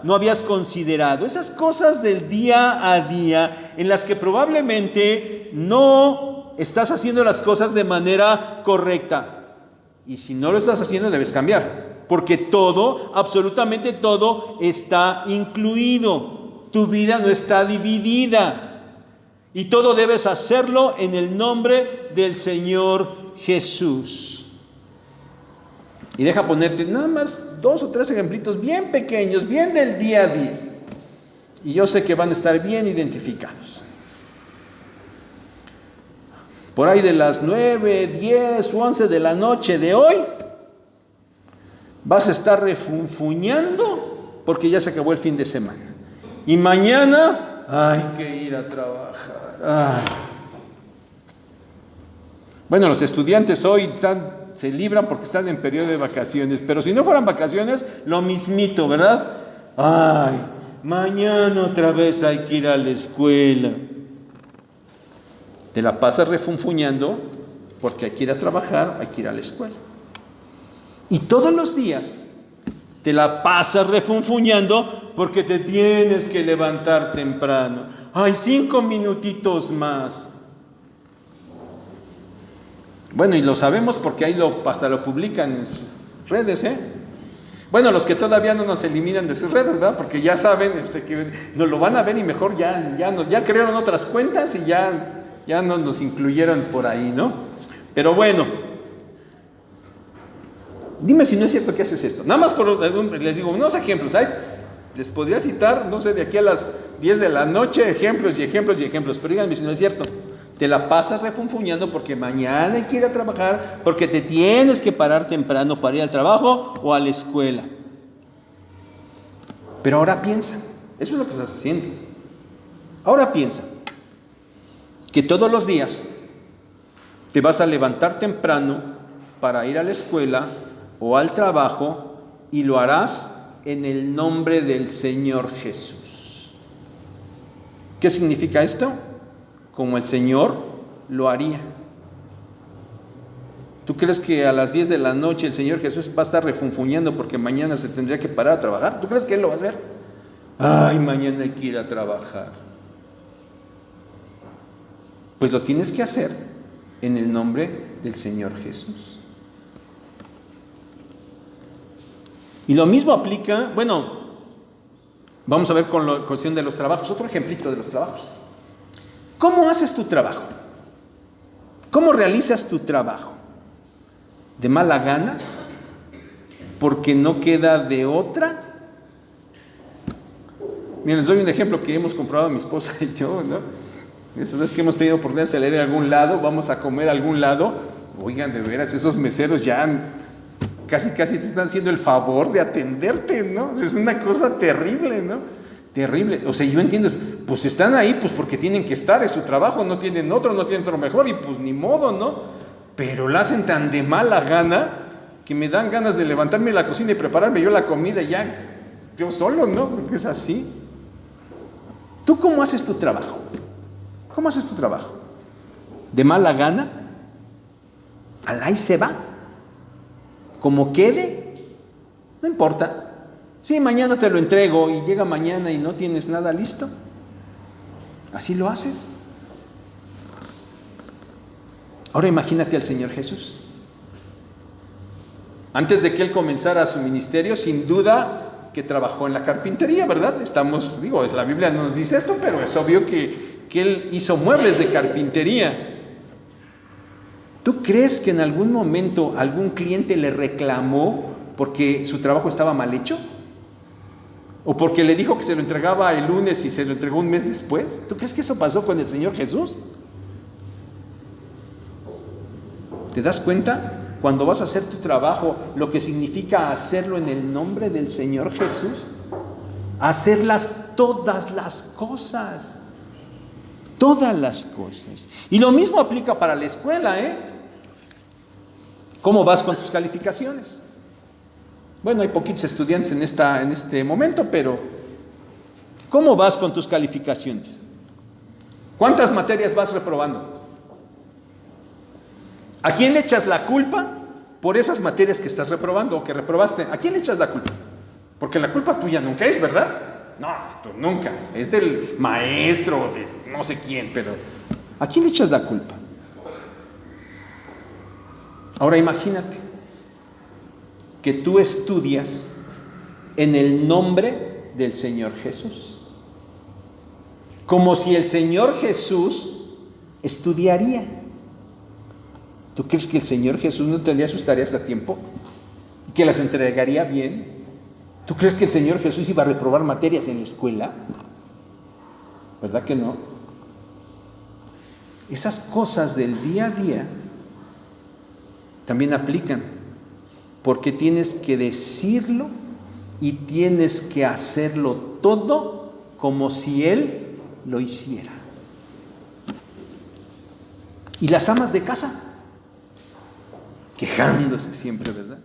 no habías considerado. Esas cosas del día a día en las que probablemente no estás haciendo las cosas de manera correcta. Y si no lo estás haciendo, debes cambiar. Porque todo, absolutamente todo, está incluido. Tu vida no está dividida. Y todo debes hacerlo en el nombre del Señor Jesús. Y deja ponerte nada más 2 o 3 ejemplitos bien pequeños, bien del día a día. Y yo sé que van a estar bien identificados. Por ahí de las 9, 10 o 11 de la noche de hoy, vas a estar refunfuñando porque ya se acabó el fin de semana. Y mañana hay que ir a trabajar. Ay. Bueno, los estudiantes hoy se libran porque están en periodo de vacaciones, pero si no fueran vacaciones, lo mismito, ¿verdad? Ay, mañana otra vez hay que ir a la escuela. Te la pasas refunfuñando porque hay que ir a trabajar, hay que ir a la escuela. Y todos los días te la pasas refunfuñando porque te tienes que levantar temprano. Ay, 5 minutitos más. Bueno, y lo sabemos porque ahí hasta lo publican en sus redes, ¿eh? Bueno, los que todavía no nos eliminan de sus redes, ¿verdad? Porque ya saben que nos lo van a ver y mejor ya crearon otras cuentas y ya no nos incluyeron por ahí, ¿no? Pero bueno, dime si no es cierto que haces esto. Nada más les digo unos ejemplos. Les podría citar, no sé, de aquí a las 10 de la noche, ejemplos y ejemplos y ejemplos. Pero díganme si no es cierto. Te la pasas refunfuñando porque mañana hay que ir a trabajar, porque te tienes que parar temprano para ir al trabajo o a la escuela. Pero ahora piensa, eso es lo que estás haciendo. Ahora piensa que todos los días te vas a levantar temprano para ir a la escuela o al trabajo y lo harás en el nombre del Señor Jesús. ¿Qué significa esto? Como el Señor lo haría. ¿Tú crees que a las 10 de la noche el Señor Jesús va a estar refunfuñando porque mañana se tendría que parar a trabajar? ¿Tú crees que Él lo va a hacer? Ay, mañana hay que ir a trabajar. Pues lo tienes que hacer en el nombre del Señor Jesús. Y lo mismo aplica, vamos a ver con la cuestión de los trabajos, otro ejemplito de los trabajos. ¿Cómo haces tu trabajo? ¿Cómo realizas tu trabajo? ¿De mala gana? ¿Porque no queda de otra? Miren, les doy un ejemplo que hemos comprobado mi esposa y yo, ¿no? Esas veces que hemos tenido oportunidad de salir a algún lado, vamos a comer a algún lado, oigan, de veras, esos meseros ya casi te están haciendo el favor de atenderte, ¿no? O sea, es una cosa terrible, ¿no? Terrible. O sea, yo entiendo, pues están ahí pues porque tienen que estar, es su trabajo, no tienen otro mejor y pues ni modo, ¿no? Pero lo hacen tan de mala gana que me dan ganas de levantarme a la cocina y prepararme yo la comida ya, yo solo, ¿no? Porque es así. ¿Tú cómo haces tu trabajo? ¿Cómo haces tu trabajo? ¿De mala gana? ¿Al ahí se va? ¿Como quede? No importa. Sí, mañana te lo entrego y llega mañana y no tienes nada listo. ¿Así lo haces? Ahora imagínate al Señor Jesús. Antes de que Él comenzara su ministerio, sin duda que trabajó en la carpintería, ¿verdad? La Biblia no nos dice esto, pero es obvio que Él hizo muebles de carpintería. ¿Tú crees que en algún momento algún cliente le reclamó porque su trabajo estaba mal hecho? ¿O porque le dijo que se lo entregaba el lunes y se lo entregó un mes después? ¿Tú crees que eso pasó con el Señor Jesús? ¿Te das cuenta? Cuando vas a hacer tu trabajo, lo que significa hacerlo en el nombre del Señor Jesús. Hacerlas todas las cosas. Todas las cosas. Y lo mismo aplica para la escuela, ¿eh? ¿Cómo vas con tus calificaciones? Bueno, hay poquitos estudiantes en este momento, pero ¿cómo vas con tus calificaciones? ¿Cuántas materias vas reprobando? ¿A quién le echas la culpa por esas materias que estás reprobando o que reprobaste? ¿A quién le echas la culpa? Porque la culpa tuya nunca es, ¿verdad? No, tú nunca. Es del maestro, de no sé quién, pero ¿a quién le echas la culpa? Ahora imagínate que tú estudias en el nombre del Señor Jesús. como si el Señor Jesús estudiaría. ¿Tú crees que el Señor Jesús no tendría sus tareas a tiempo? ¿Y que las entregaría bien? ¿Tú crees que el Señor Jesús iba a reprobar materias en la escuela? ¿Verdad que no? Esas cosas del día a día también aplican, porque tienes que decirlo y tienes que hacerlo todo como si Él lo hiciera. Y las amas de casa, quejándose siempre, ¿verdad?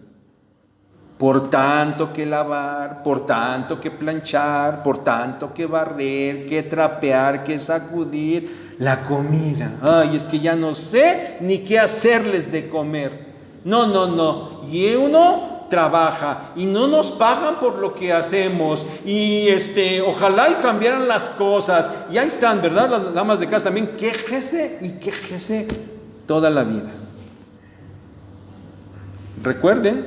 Por tanto que lavar, por tanto que planchar, por tanto que barrer, que trapear, que sacudir la comida. Ay, es que ya no sé ni qué hacerles de comer. No. Y uno trabaja y no nos pagan por lo que hacemos. Y ojalá y cambiaran las cosas. Y ahí están, ¿verdad? Las damas de casa también. Quéjese y quéjese toda la vida. Recuerden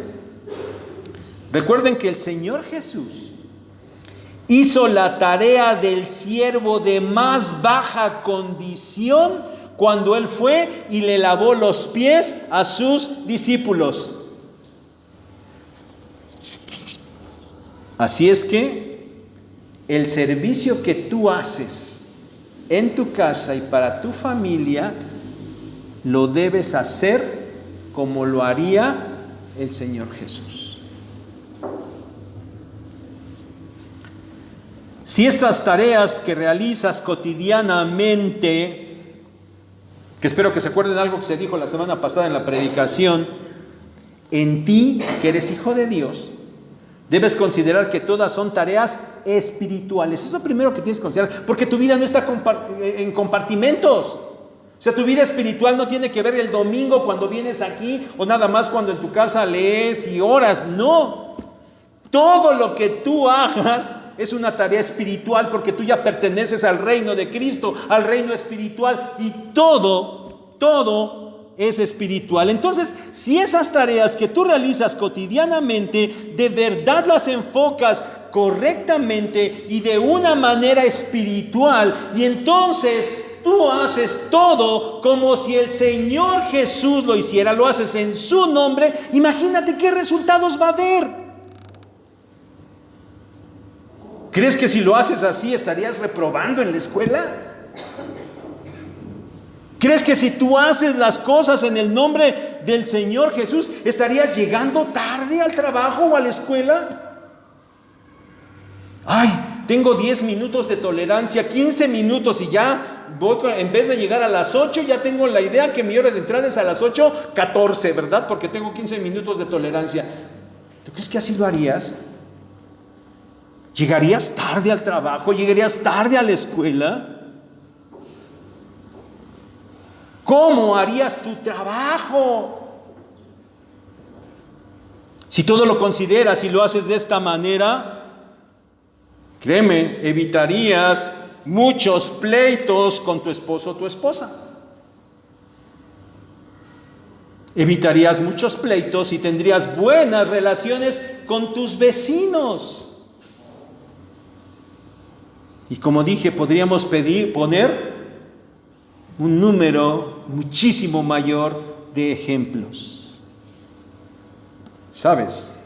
que el Señor Jesús hizo la tarea del siervo de más baja condición cuando Él fue y le lavó los pies a sus discípulos. Así es que el servicio que tú haces en tu casa y para tu familia lo debes hacer como lo haría el Señor Jesús. Si estas tareas que realizas cotidianamente, que espero que se acuerden de algo que se dijo la semana pasada en la predicación, en ti, que eres hijo de Dios, debes considerar que todas son tareas espirituales. Es lo primero que tienes que considerar, porque tu vida no está en compartimentos. O sea, tu vida espiritual no tiene que ver el domingo cuando vienes aquí o nada más cuando en tu casa lees y oras. No. Todo lo que tú hagas es una tarea espiritual, porque tú ya perteneces al reino de Cristo, al reino espiritual, y todo es espiritual. Entonces, si esas tareas que tú realizas cotidianamente, de verdad las enfocas correctamente y de una manera espiritual, y entonces tú haces todo como si el Señor Jesús lo hiciera, lo haces en su nombre, imagínate qué resultados va a haber. ¿Crees que si lo haces así estarías reprobando en la escuela? ¿Crees que si tú haces las cosas en el nombre del Señor Jesús estarías llegando tarde al trabajo o a la escuela? Ay, tengo 10 minutos de tolerancia, 15 minutos y ya voy, en vez de llegar a las 8, ya tengo la idea que mi hora de entrada es a las 8:14, ¿verdad? Porque tengo 15 minutos de tolerancia. ¿Tú crees que así lo harías? ¿Llegarías tarde al trabajo? ¿Llegarías tarde a la escuela? ¿Cómo harías tu trabajo? Si todo lo consideras y lo haces de esta manera, créeme, evitarías muchos pleitos con tu esposo o tu esposa. Evitarías muchos pleitos y tendrías buenas relaciones con tus vecinos. Y como dije, podríamos poner un número muchísimo mayor de ejemplos. ¿Sabes?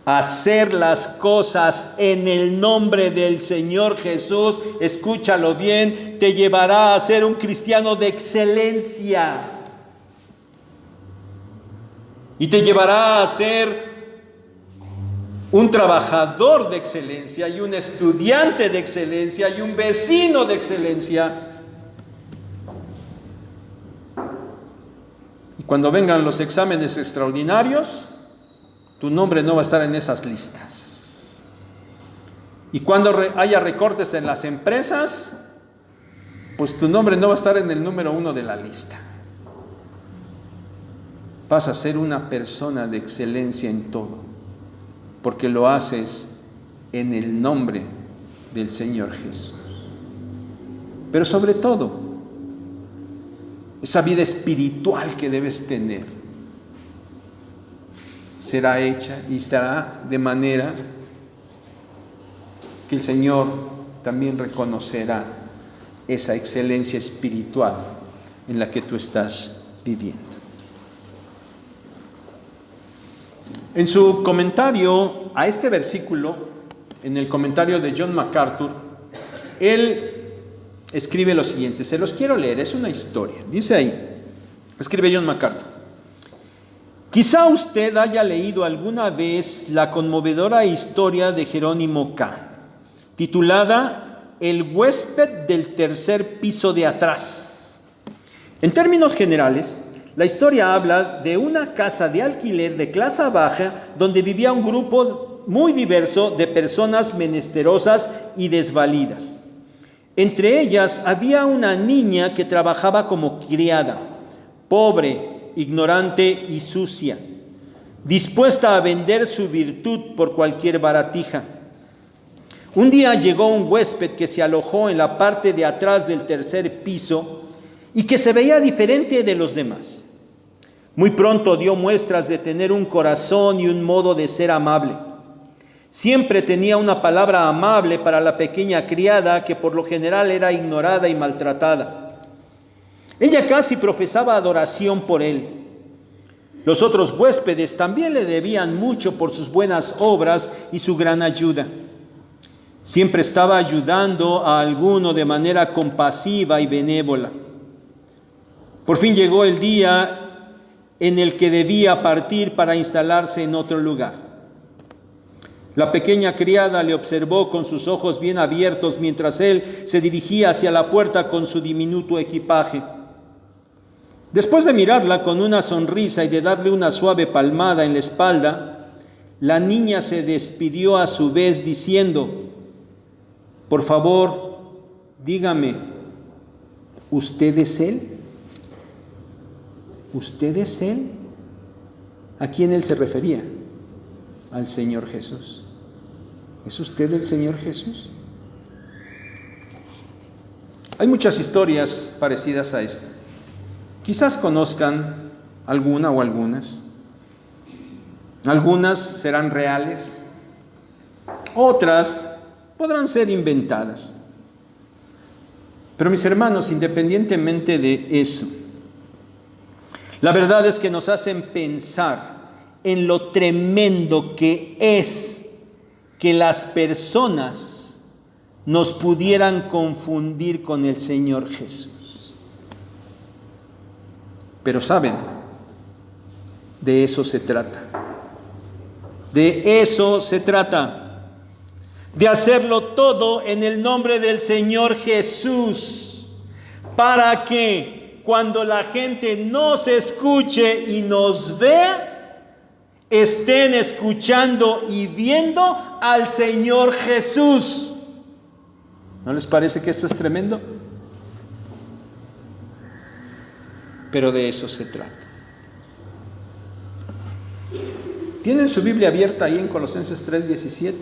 Hacer las cosas en el nombre del Señor Jesús, escúchalo bien, te llevará a ser un cristiano de excelencia. Y te llevará a ser un trabajador de excelencia y un estudiante de excelencia y un vecino de excelencia. Y cuando vengan los exámenes extraordinarios, tu nombre no va a estar en esas listas. Y cuando haya recortes en las empresas, pues tu nombre no va a estar en el número 1 de la lista. Vas a ser una persona de excelencia en todo, porque lo haces en el nombre del Señor Jesús. Pero sobre todo, esa vida espiritual que debes tener será hecha y estará de manera que el Señor también reconocerá esa excelencia espiritual en la que tú estás viviendo. En su comentario a este versículo, en el comentario de John MacArthur, él escribe lo siguiente, se los quiero leer, es una historia. Dice ahí, escribe John MacArthur: quizá usted haya leído alguna vez la conmovedora historia de Jerónimo K., titulada El huésped del tercer piso de atrás. En términos generales, la historia habla de una casa de alquiler de clase baja donde vivía un grupo muy diverso de personas menesterosas y desvalidas. Entre ellas había una niña que trabajaba como criada, pobre, ignorante y sucia, dispuesta a vender su virtud por cualquier baratija. Un día llegó un huésped que se alojó en la parte de atrás del tercer piso y que se veía diferente de los demás. Muy pronto dio muestras de tener un corazón y un modo de ser amable. Siempre tenía una palabra amable para la pequeña criada que por lo general era ignorada y maltratada. Ella casi profesaba adoración por él. Los otros huéspedes también le debían mucho por sus buenas obras y su gran ayuda. Siempre estaba ayudando a alguno de manera compasiva y benévola. Por fin llegó el día en el que debía partir para instalarse en otro lugar. La pequeña criada le observó con sus ojos bien abiertos mientras él se dirigía hacia la puerta con su diminuto equipaje. Después de mirarla con una sonrisa y de darle una suave palmada en la espalda, la niña se despidió a su vez diciendo: por favor, dígame, ¿usted es él? ¿Usted es él? ¿A quién él se refería? Al Señor Jesús. ¿Es usted el Señor Jesús? Hay muchas historias parecidas a esta. Quizás conozcan alguna o algunas. Algunas serán reales, otras podrán ser inventadas. Pero mis hermanos, independientemente de eso, la verdad es que nos hacen pensar en lo tremendo que es que las personas nos pudieran confundir con el Señor Jesús. Pero saben, de eso se trata. De eso se trata. De hacerlo todo en el nombre del Señor Jesús, para que cuando la gente nos escuche y nos vea, estén escuchando y viendo al Señor Jesús. ¿No les parece que esto es tremendo? Pero de eso se trata. ¿Tienen su Biblia abierta ahí en Colosenses 3:17?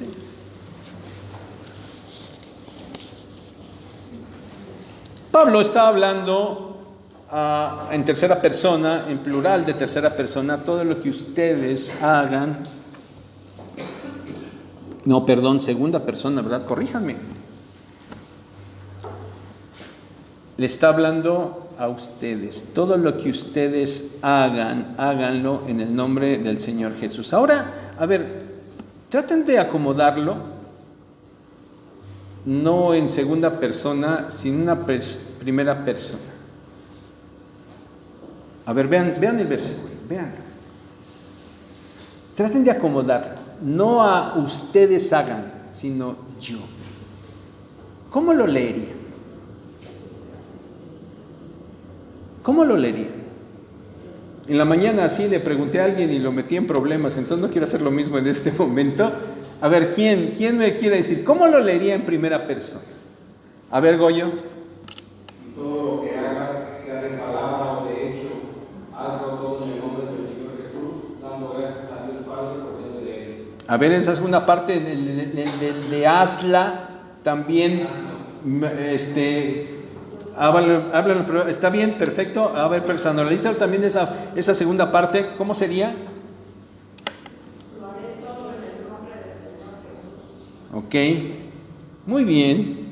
Pablo está hablando en tercera persona, en plural de tercera persona: todo lo que ustedes hagan. No, perdón, segunda persona, ¿verdad? Corríjanme. Le está hablando a ustedes. Todo lo que ustedes hagan, háganlo en el nombre del Señor Jesús. Ahora, a ver, traten de acomodarlo, no en segunda persona, sino en una primera persona. A ver, vean el versículo, vean. Traten de acomodarlo, no a ustedes hagan, sino yo. ¿Cómo lo leerían? ¿Cómo lo leerían? En la mañana así le pregunté a alguien y lo metí en problemas, entonces no quiero hacer lo mismo en este momento. A ver, ¿quién me quiere decir? ¿Cómo lo leería en primera persona? A ver, Goyo. Todo lo que hagas, sea de palabra o de hecho, hazlo todo en el nombre del Señor Jesús, dando gracias a Dios Padre por medio de Él. A ver, esa segunda parte de hazla también, háblalo, está bien, perfecto. A ver, personaliza también esa segunda parte. ¿Cómo sería? Lo haré todo en el nombre del Señor Jesús. Ok, muy bien.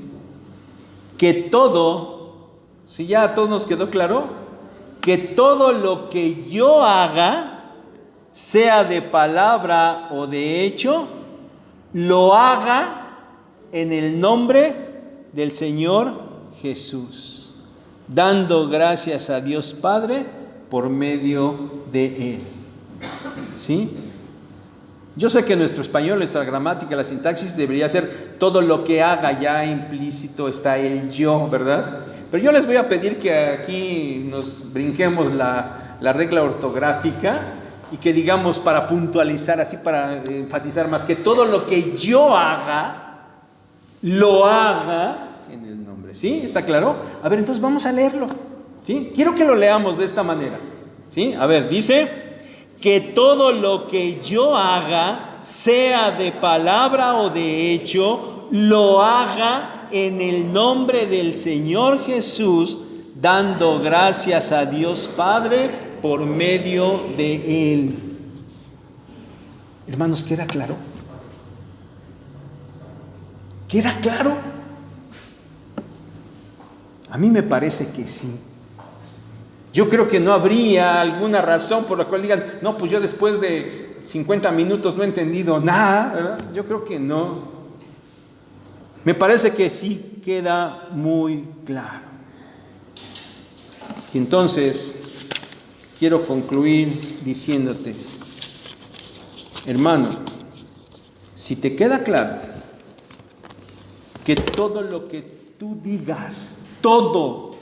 que todo, si ya a todos nos quedó claro, que todo lo que yo haga, sea de palabra o de hecho, lo haga en el nombre del Señor Jesús, dando gracias a Dios Padre por medio de Él. ¿Sí? Yo sé que nuestro español, nuestra gramática, la sintaxis debería ser todo lo que haga, ya implícito está el yo, ¿verdad? Pero yo les voy a pedir que aquí nos brinquemos la regla ortográfica y que digamos, para puntualizar, así para enfatizar más, que todo lo que yo haga, lo haga en el nombre. ¿Sí? ¿Está claro? A ver, entonces vamos a leerlo. ¿Sí? Quiero que lo leamos de esta manera. ¿Sí? A ver, dice: que todo lo que yo haga, sea de palabra o de hecho, lo haga en el nombre del Señor Jesús, dando gracias a Dios Padre por medio de Él. Hermanos, ¿queda claro? ¿Queda claro? A mí me parece que sí. Yo creo que no habría alguna razón por la cual digan, no, pues yo después de 50 minutos no he entendido nada, ¿verdad? Yo creo que no. Me parece que sí queda muy claro. Y entonces, quiero concluir diciéndote, hermano, si te queda claro que todo lo que tú digas, todo,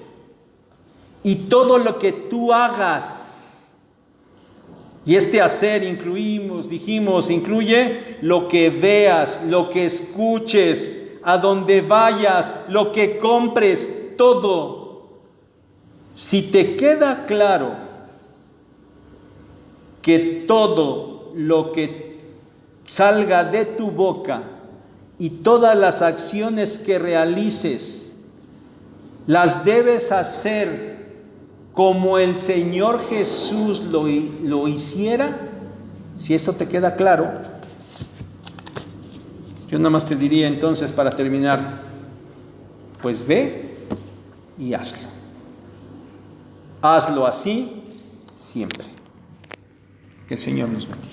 y todo lo que tú hagas, y este hacer incluye lo que veas, lo que escuches, a donde vayas, lo que compres, todo. Si te queda claro que todo lo que salga de tu boca y todas las acciones que realices, las debes hacer como el Señor Jesús lo hiciera, si esto te queda claro, yo nada más te diría entonces para terminar, pues ve y hazlo. Hazlo así siempre. Que el Señor nos bendiga.